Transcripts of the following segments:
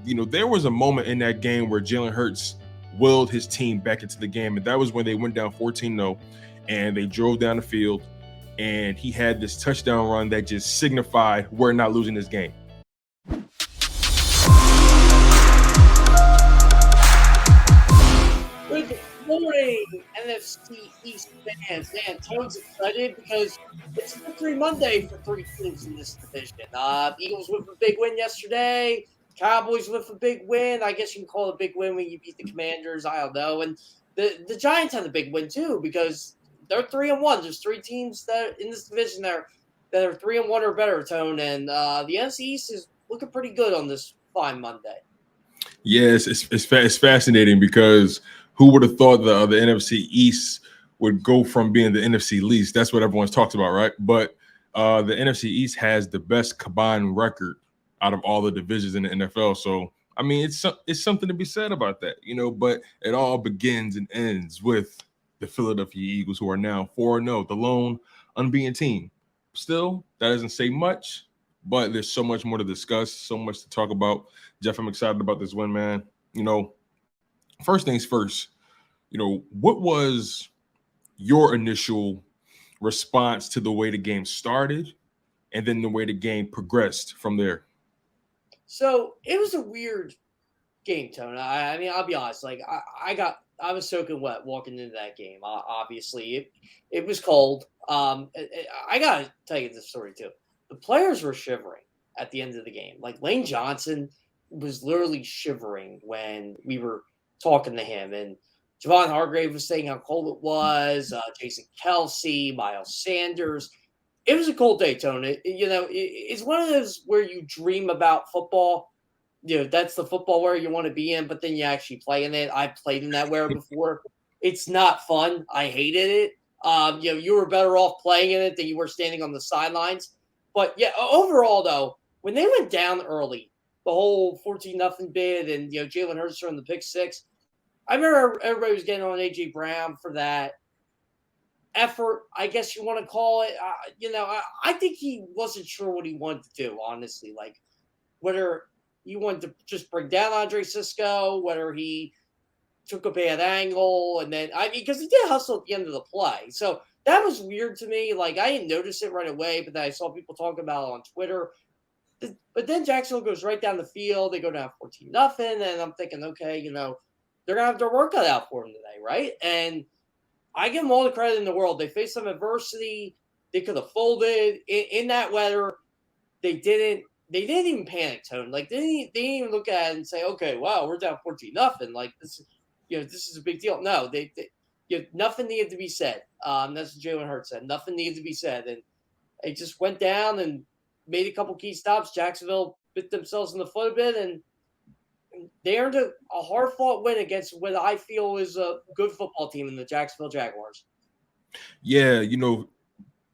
there was a moment in that game where Jalen Hurts willed his team back into the game, and that was when they went down 14-0, and they drove down the field, and he had this touchdown run that just signified we're not losing this game. Good morning, NFC East fans. Man, Toad's excited because it's Victory Monday for three teams in this division. Eagles with a big win yesterday. Cowboys with a big win. I guess you can call it a big win when you beat the Commanders. I don't know. And the Giants had a big win too because they're 3-1. There's three teams that in this division that are 3-1 or better, Tone. And the NFC East is looking pretty good on this fine Monday. Yes, it's fascinating because who would have thought the NFC East would go from being the NFC least? That's what everyone's talked about, right? But the NFC East has the best combined record out of all the divisions in the NFL. So, I mean, it's something to be said about that, but it all begins and ends with the Philadelphia Eagles, who are now 4-0, the lone unbeaten team. Still, that doesn't say much, but there's so much more to discuss, so much to talk about. Jeff, I'm excited about this win, man. First things first, what was your initial response to the way the game started and then the way the game progressed from there? So it was a weird game, Tone. I mean, I'll be honest. Like I was soaking wet walking into that game. Obviously, it was cold. I gotta tell you this story too. The players were shivering at the end of the game. Like Lane Johnson was literally shivering when we were talking to him, and Javon Hargrave was saying how cold it was. Jason Kelsey, Miles Sanders. It was a cold day, Tone. It's one of those where you dream about football. That's the football where you want to be in, but then you actually play in it. I played in that wear before. It's not fun. I hated it. You were better off playing in it than you were standing on the sidelines. But yeah, overall though, when they went down early, the whole 14-0 bid, and Jalen Hurts throwing the pick six, I remember everybody was getting on AJ Brown for that effort, I guess you want to call it. I think he wasn't sure what he wanted to do, honestly. Like whether he wanted to just bring down Andre Cisco, whether he took a bad angle, and then because he did hustle at the end of the play, so that was weird to me. Like I didn't notice it right away, but then I saw people talk about it on Twitter. But then Jacksonville goes right down the field. They go down 14-0, and I'm thinking, okay, they're gonna have their work cut out for them today, right? And I give them all the credit in the world. They faced some adversity. They could have folded in that weather. They didn't. They didn't even panic, Tone. Like they didn't even look at it and say, "Okay, wow, we're down 14-0. Like this is a big deal." No, they nothing needed to be said. That's what Jalen Hurts said. Nothing needed to be said, and they just went down and made a couple key stops. Jacksonville bit themselves in the foot a bit, and they earned a hard-fought win against what I feel is a good football team in the Jacksonville Jaguars. Yeah,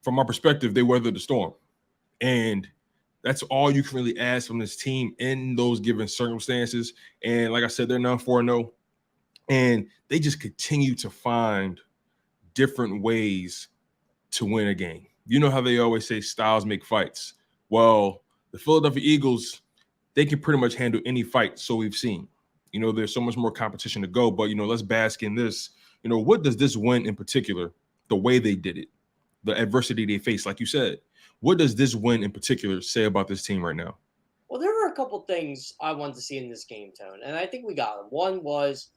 from my perspective, they weathered the storm. And that's all you can really ask from this team in those given circumstances. And like I said, they're now 4-0. And they just continue to find different ways to win a game. You know how they always say styles make fights. Well, the Philadelphia Eagles, they can pretty much handle any fight, so we've seen. There's so much more competition to go, but, let's bask in this. What does this win in particular, the way they did it, the adversity they faced, like you said, what does this win in particular say about this team right now? Well, there were a couple things I wanted to see in this game, Tone, and I think we got them. One was,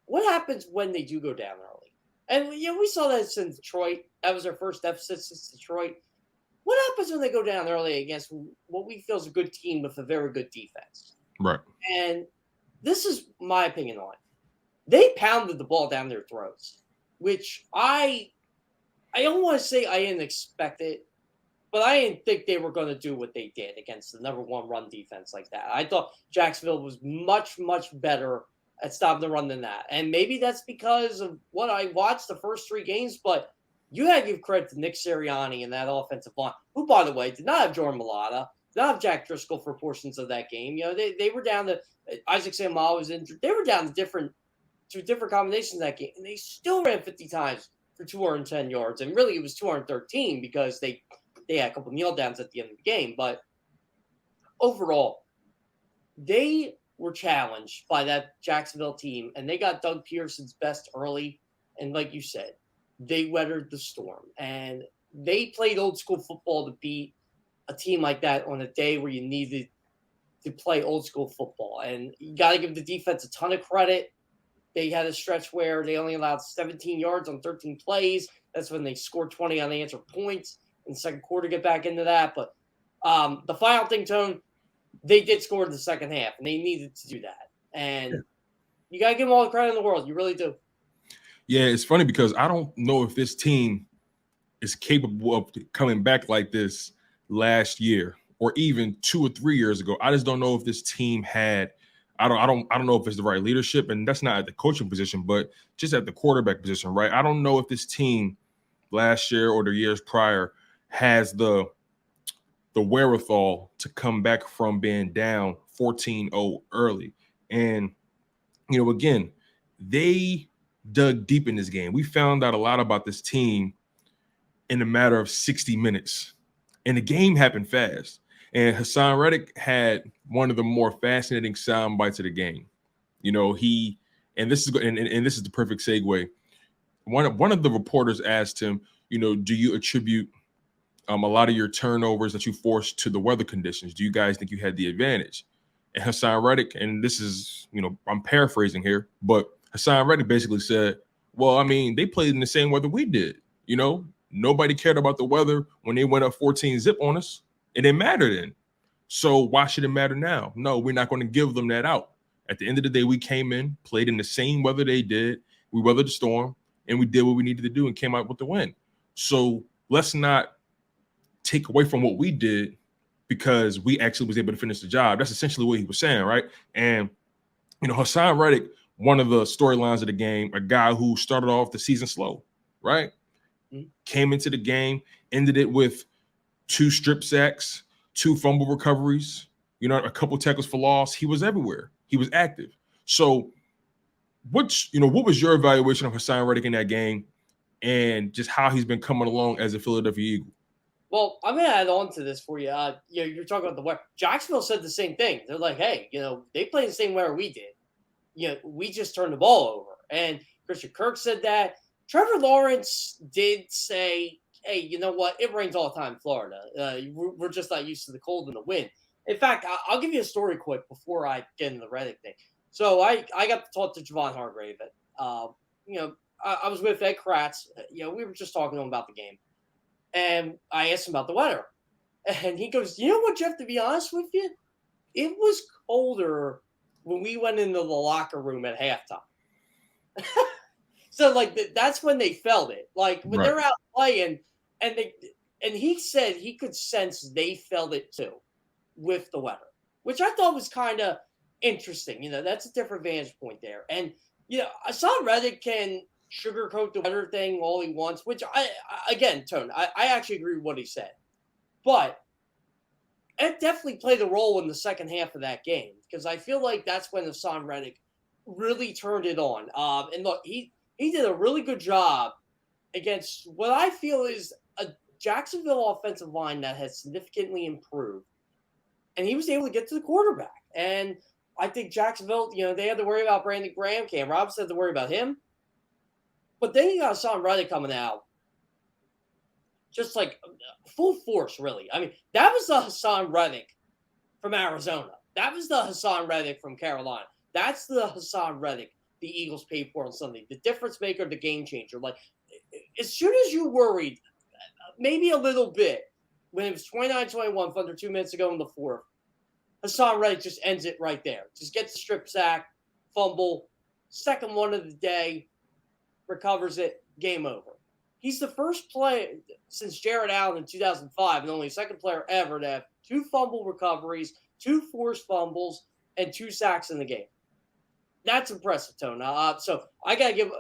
what happens when they do go down early? And, we saw that since Detroit. That was their first deficit since Detroit. What happens when they go down early against what we feel is a good team with a very good defense? Right. And this is my opinion on it. They pounded the ball down their throats, which I don't want to say I didn't expect it, but I didn't think they were going to do what they did against the number one run defense like that. I thought Jacksonville was much, much better at stopping the run than that. And maybe that's because of what I watched the first three games, but you had to give credit to Nick Sirianni and that offensive line, who, by the way, did not have Jordan Mailata, did not have Jack Driscoll for portions of that game. They were down to Isaac Samuel was injured. They were down to different combinations that game, and they still ran 50 times for 210 yards. And really, it was 213 because they had a couple kneel downs at the end of the game. But overall, they were challenged by that Jacksonville team, and they got Doug Pederson's best early. And like you said, they weathered the storm, and they played old school football to beat a team like that on a day where you needed to play old school football. And you got to give the defense a ton of credit. They had a stretch where they only allowed 17 yards on 13 plays. That's when they scored 20 unanswered points in the second quarter, get back into that. But the final thing, Tone, they did score in the second half, and they needed to do that. And you got to give them all the credit in the world. You really do. Yeah, it's funny because I don't know if this team is capable of coming back like this last year or even 2 or 3 years ago. I just don't know if this team had I don't know if it's the right leadership, and that's not at the coaching position, but just at the quarterback position, right? I don't know if this team last year or the years prior has the wherewithal to come back from being down 14-0 early. And again, they dug deep in this game. We found out a lot about this team in a matter of 60 minutes. And the game happened fast. And Hassan Reddick had one of the more fascinating sound bites of the game. This is the perfect segue. One of the reporters asked him, do you attribute a lot of your turnovers that you forced to the weather conditions? Do you guys think you had the advantage? And Hassan Reddick, and this is, I'm paraphrasing here, but Hassan Reddick basically said, well, I mean, they played in the same weather we did. Nobody cared about the weather when they went up 14-zip on us. It didn't matter then. So why should it matter now? No, we're not going to give them that out. At the end of the day, we came in, played in the same weather they did. We weathered the storm, and we did what we needed to do and came out with the win. So let's not take away from what we did because we actually was able to finish the job. That's essentially what he was saying, right? And, Hassan Reddick, one of the storylines of the game, a guy who started off the season slow, right? Mm-hmm. Came into the game, ended it with 2 strip sacks, 2 fumble recoveries, a couple tackles for loss. He was everywhere. He was active. So what was your evaluation of Hassan Reddick in that game and just how he's been coming along as a Philadelphia Eagle? Well, I'm going to add on to this for you. You're talking about the weather. Jacksonville said the same thing. They're like, hey, they played the same weather we did. We just turned the ball over. And Christian Kirk said that. Trevor Lawrence did say, hey, you know what? It rains all the time in Florida. We're just not used to the cold and the wind. In fact, I'll give you a story quick before I get into the Reddick thing. So I got to talk to Javon Hargrave. I was with Ed Kratz. We were just talking to him about the game. And I asked him about the weather. And he goes, you know what, Jeff, to be honest with you? It was colder when we went into the locker room at halftime. So, that's when they felt it. When they're out playing, and he said he could sense they felt it too with the weather, which I thought was kind of interesting. That's a different vantage point there. And, Hassan Reddick can sugarcoat the weather thing all he wants, which Tone, I actually agree with what he said. But it definitely played a role in the second half of that game because I feel like that's when Hassan Reddick really turned it on. And look, he did a really good job against what I feel is a Jacksonville offensive line that has significantly improved. And he was able to get to the quarterback. And I think Jacksonville, they had to worry about Brandon Graham. Cam Robinson had to worry about him. But then you got Hassan Reddick coming out just full force, really. I mean, that was the Hassan Reddick from Arizona. That was the Hassan Reddick from Carolina. That's the Hassan Reddick the Eagles paid for on Sunday. The difference maker, the game changer. As soon as you worried, maybe a little bit, when it was 29-21 with under 2 minutes to go in the fourth, Hassan Reddick just ends it right there. Just gets the strip sack, fumble, second one of the day, recovers it, game over. He's the first player since Jared Allen in 2005 and only the second player ever to have 2 fumble recoveries, 2 forced fumbles, and 2 sacks in the game. That's impressive, Tone. So I got to give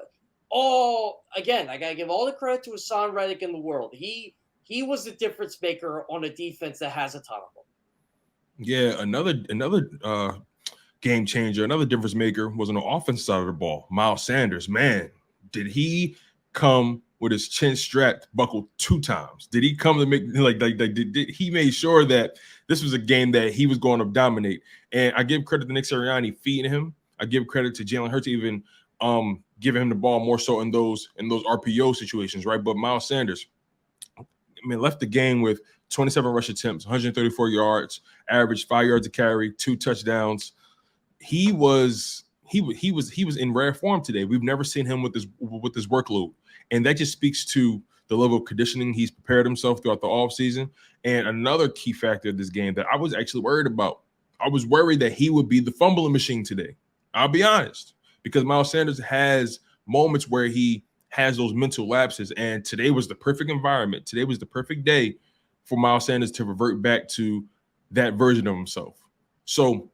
all the credit to Hassan Reddick in the world. He was the difference maker on a defense that has a ton of them. Yeah, another game changer, another difference maker was on the offensive side of the ball. Miles Sanders, man, did he come with his chin strapped, buckled 2 times? Did he come to make did he made sure that this was a game that he was going to dominate? And I give credit to Nick Sirianni feeding him. I give credit to Jalen Hurts even giving him the ball more so in those RPO situations, right? But Miles Sanders, left the game with 27 rush attempts, 134 yards, averaged 5 yards a carry, 2 touchdowns. He was in rare form today. We've never seen him with this workload, and that just speaks to the level of conditioning he's prepared himself throughout the offseason. And another key factor of this game that I was actually worried about, I was worried that he would be the fumbling machine today. I'll be honest, because Miles Sanders has moments where he has those mental lapses, and today was the perfect environment. Today was the perfect day for Miles Sanders to revert back to that version of himself. So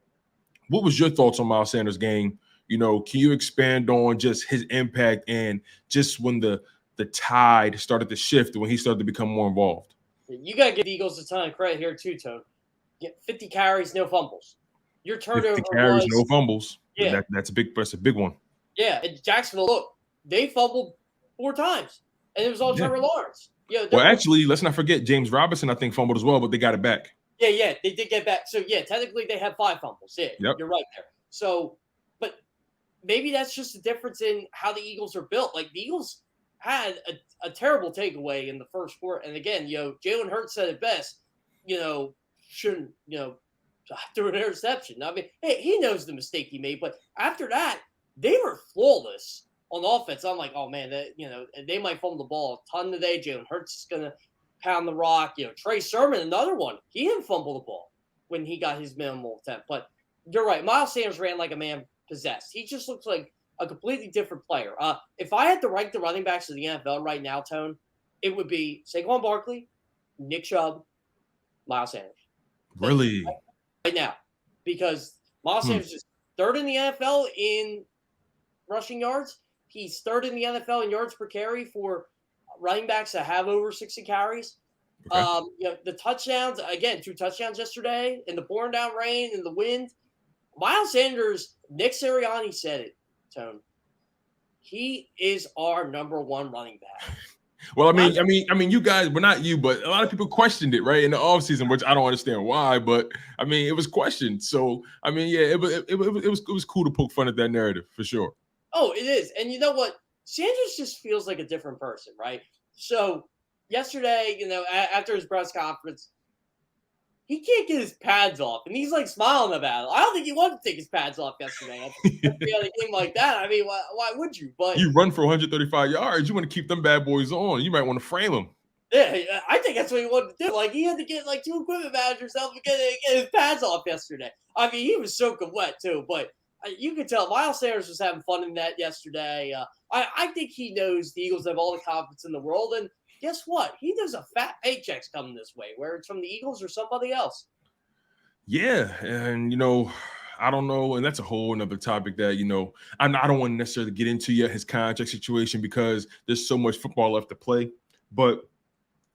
what was your thoughts on Miles Sanders' game? Can you expand on just his impact and just when the tide started to shift, when he started to become more involved? You got to give the Eagles a ton of credit here too, Tone. Get 50 carries, no fumbles. Your turnover 50 carries, was no fumbles. Yeah, that's a big one. Yeah, and Jacksonville, look, they fumbled 4 times, and it was all Trevor Lawrence. Well, actually, let's not forget James Robinson, I think, fumbled as well, but they got it back. Yeah, they did get back. So, technically they had 5 fumbles. Yeah, yep. You're right there. So, but maybe that's just the difference in how the Eagles are built. Like, the Eagles had a terrible takeaway in the first quarter. And again, Jalen Hurts said it best, shouldn't, threw an interception. I mean, hey, he knows the mistake he made. But after that, they were flawless on offense. I'm like, oh, man, they might fumble the ball a ton today. Jalen Hurts is going to pound the rock. Trey Sermon, another one. He didn't fumble the ball when he got his minimal attempt. But you're right. Miles Sanders ran like a man possessed. He just looks like a completely different player. If I had to rank the running backs of the NFL right now, Tone, it would be Saquon Barkley, Nick Chubb, Miles Sanders. Really? Right now. Because Miles Sanders is 3rd in the NFL in rushing yards. He's 3rd in the NFL in yards per carry for running backs that have over 60 carries. Okay. The touchdowns, again, 2 touchdowns yesterday in the pouring down rain and the wind. Miles Sanders, Nick Sirianni said it, Tone. He is our number 1 running back. Well, I mean, you guys, but not you, but a lot of people questioned it, right, in the offseason, which I don't understand why, but I mean, it was questioned. So, I mean, yeah, it was cool to poke fun at that narrative for sure. Oh, it is. And you know what? Sanders just feels like a different person, right? So yesterday, after his press conference, he can't get his pads off, and he's like smiling about it. I don't think he wanted to take his pads off yesterday. After a game like that, I mean, why would you? But you run for 135 yards, you want to keep them bad boys on. You might want to frame them. Yeah, I think that's what he wanted to do. Like, he had to get like 2 equipment managers help to get his pads off yesterday. I mean, he was soaking wet too, but you could tell Miles Sanders was having fun in that yesterday. I think he knows the Eagles have all the confidence in the world, and guess what? He knows a fat paycheck's coming this way, whether it's from the Eagles or somebody else. Yeah, and I don't know, and that's a whole another topic that I don't want to necessarily get into yet, his contract situation, because there's so much football left to play. But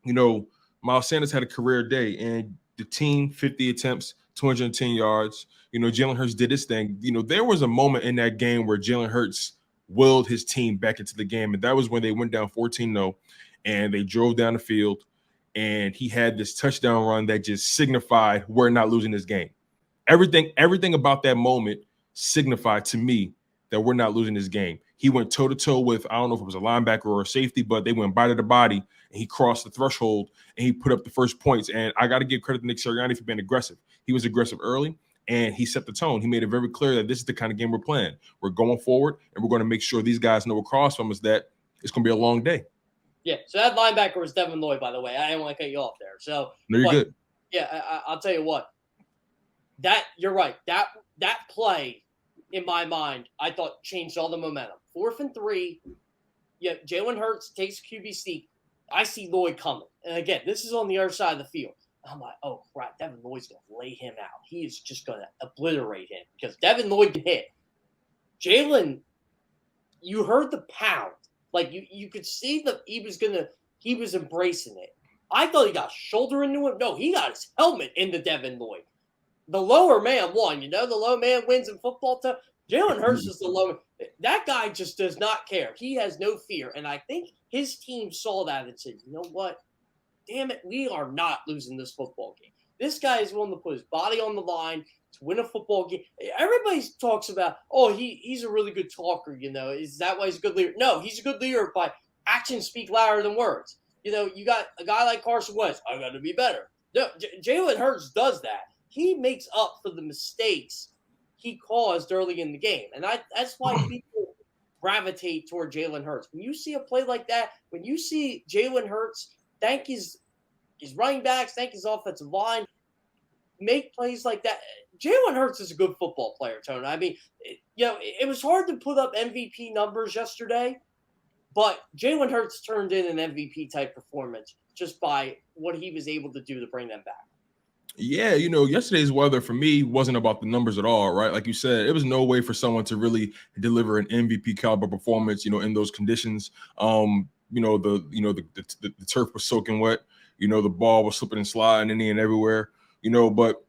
Miles Sanders had a career day, and the team 50 attempts, 210 yards. Jalen Hurts did his thing. There was a moment in that game where Jalen Hurts willed his team back into the game, and that was when they went down 14-0, and they drove down the field, and he had this touchdown run that just signified we're not losing this game. Everything about that moment signified to me that we're not losing this game. He went toe-to-toe with, I don't know if it was a linebacker or a safety, but they went body to body, and he crossed the threshold, and he put up the first points. And I got to give credit to Nick Sirianni for being aggressive. He was aggressive early, and he set the tone. He made it very clear that this is the kind of game we're playing. We're going forward, and we're going to make sure these guys know across from us that it's going to be a long day. Yeah, so that linebacker was Devin Lloyd, by the way. I didn't want to cut you off there. So no, you're good. Yeah, I'll tell you what. You're right. That play, in my mind, I thought changed all the momentum. 4th and 3. Yeah, Jalen Hurts takes QB sneak. I see Lloyd coming. And again, this is on the other side of the field. I'm like, oh, crap, Devin Lloyd's going to lay him out. He is just going to obliterate him because Devin Lloyd can hit. Jalen, you heard the pound. Like, you could see that he was embracing it. I thought he got shoulder into him. No, he got his helmet into Devin Lloyd. the lower man won. You know, the low man wins in football. Jalen Hurts is the low. That guy just does not care. He has no fear, and I think his team saw that and said, "You know what? Damn it, we are not losing this football game. This guy is willing to put his body on the line to win a football game." Everybody talks about, oh, he's a really good talker. You know, is that why he's a good leader? No, he's a good leader by actions speak louder than words. You know, you got a guy like Carson Wentz. I got to be better. No, Jalen Hurts does that. He makes up for the mistakes he caused early in the game, and that's why people gravitate toward Jalen Hurts. When you see a play like that, when you see Jalen Hurts thank his running backs, thank his offensive line, make plays like that. Jalen Hurts is a good football player, Tony. I mean, it was hard to put up MVP numbers yesterday, but Jalen Hurts turned in an MVP-type performance just by what he was able to do to bring them back. Yeah, yesterday's weather for me wasn't about the numbers at all, right? Like you said, it was no way for someone to really deliver an MVP caliber performance, in those conditions. The turf was soaking wet. The ball was slipping and sliding in and everywhere. But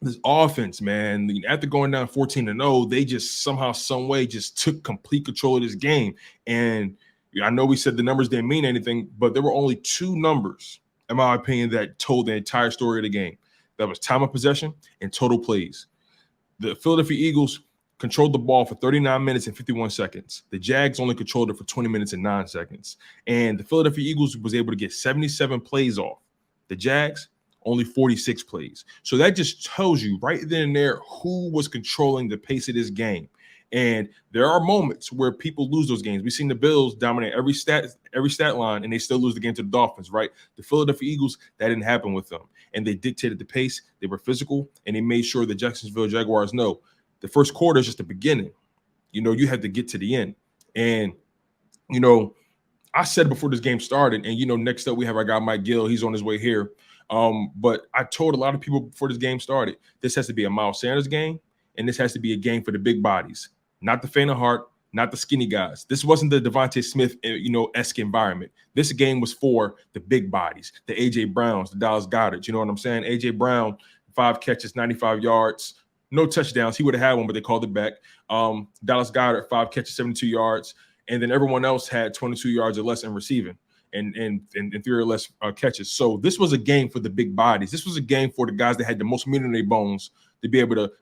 this offense, man, after going down 14-0, they just somehow, some way, just took complete control of this game. And I know we said the numbers didn't mean anything, but there were only two numbers, in my opinion, that told the entire story of the game. That was time of possession and total plays. The Philadelphia Eagles controlled the ball for 39 minutes and 51 seconds. The Jags only controlled it for 20 minutes and 9 seconds. And the Philadelphia Eagles was able to get 77 plays off. The Jags, only 46 plays. So that just tells you right then and there who was controlling the pace of this game. And there are moments where people lose those games. We've seen the Bills dominate every stat line, and they still lose the game to the Dolphins, right? The Philadelphia Eagles, that didn't happen with them. And they dictated the pace. They were physical, and they made sure the Jacksonville Jaguars know the first quarter is just the beginning. You have to get to the end. And, I said before this game started, and, next up we have our guy Mike Gill. He's on his way here. But I told a lot of people before this game started, this has to be a Miles Sanders game, and this has to be a game for the big bodies. Not the faint of heart, not the skinny guys. This wasn't the Devontae Smith, esque environment. This game was for the big bodies, the A.J. Browns, the Dallas Goederts. You know what I'm saying? A.J. Brown, 5 catches, 95 yards, no touchdowns. He would have had one, but they called it back. Dallas Goedert, 5 catches, 72 yards. And then everyone else had 22 yards or less in receiving and 3 or less catches. So this was a game for the big bodies. This was a game for the guys that had the most meat in their bones to be able to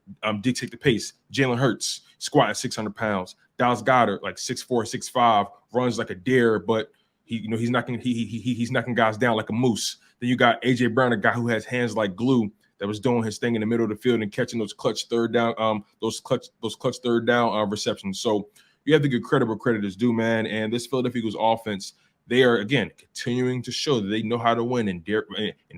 dictate the pace. Jalen Hurts, squatting 600 pounds. Dallas Goedert, like 6'4", 6'5", runs like a deer, but he's knocking guys down like a moose. Then you got A.J. Brown, a guy who has hands like glue, that was doing his thing in the middle of the field and catching those clutch third down, third down receptions. So you have to give credit where credit is due, man. And this Philadelphia Eagles offense, they are, again, continuing to show that they know how to win in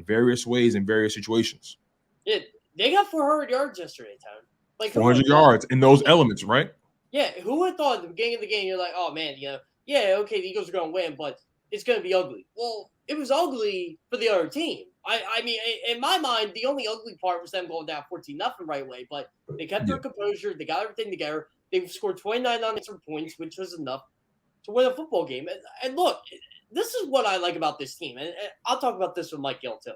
various ways, in various situations. Yeah, they got 400 yards yesterday, Tom. Like 400 yards in those elements, right? Yeah, who would have thought at the beginning of the game, you're like, oh, man, okay, the Eagles are going to win, but it's going to be ugly. Well, it was ugly for the other team. I mean, in my mind, the only ugly part was them going down 14-0 right away, but they kept their composure. They got everything together. They scored 29 unanswered points, which was enough to win a football game. And look, this is what I like about this team. And I'll talk about this with Mike Gill, too.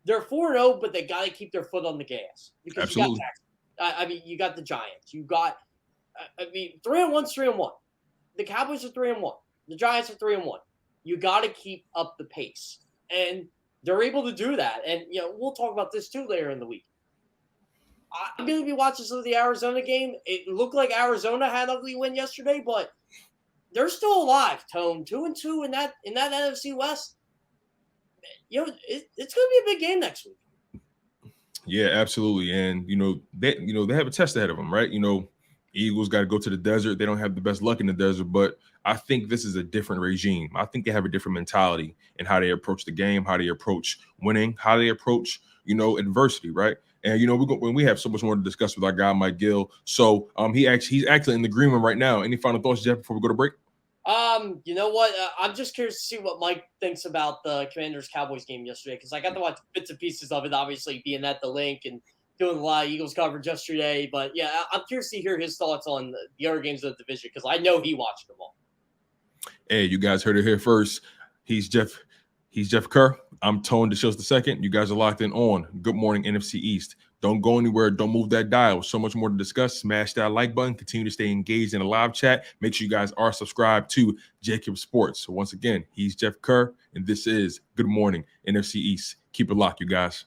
They're 4-0, but they got to keep their foot on the gas. Because absolutely. You got the Giants. You got, 3-1's 3-1. The Cowboys are 3-1. The Giants are 3-1. You got to keep up the pace. And they're able to do that. And, we'll talk about this, too, later in the week. I'm going to be watching some of the Arizona game. It looked like Arizona had an ugly win yesterday, but they're still alive, Tone. 2-2 in that NFC West. It's going to be a big game next week. Yeah, absolutely. And, they have a test ahead of them, right? Eagles got to go to the desert. They don't have the best luck in the desert, but I think this is a different regime. I think they have a different mentality in how they approach the game, how they approach winning, how they approach, adversity, right? And, when we have so much more to discuss with our guy, Mike Gill. So he's actually in the green room right now. Any final thoughts, Jeff, before we go to break? You know what? I'm just curious to see what Mike thinks about the Commanders-Cowboys game yesterday, because I got to watch bits and pieces of it, obviously being at the link and doing a lot of Eagles coverage yesterday. But, yeah, I'm curious to hear his thoughts on the other games of the division, because I know he watched them all. Hey, you guys heard it here first. He's Jeff Kerr. I'm Tone DeShields II. You guys are locked in on Good Morning NFC East, Don't go anywhere. Don't move that dial. So much more to discuss. Smash that like button. Continue to stay engaged in the live chat. Make sure you guys are subscribed to JAKIB Sports. So once again, he's Jeff Kerr, and this is Good Morning NFC East. Keep it locked, you guys.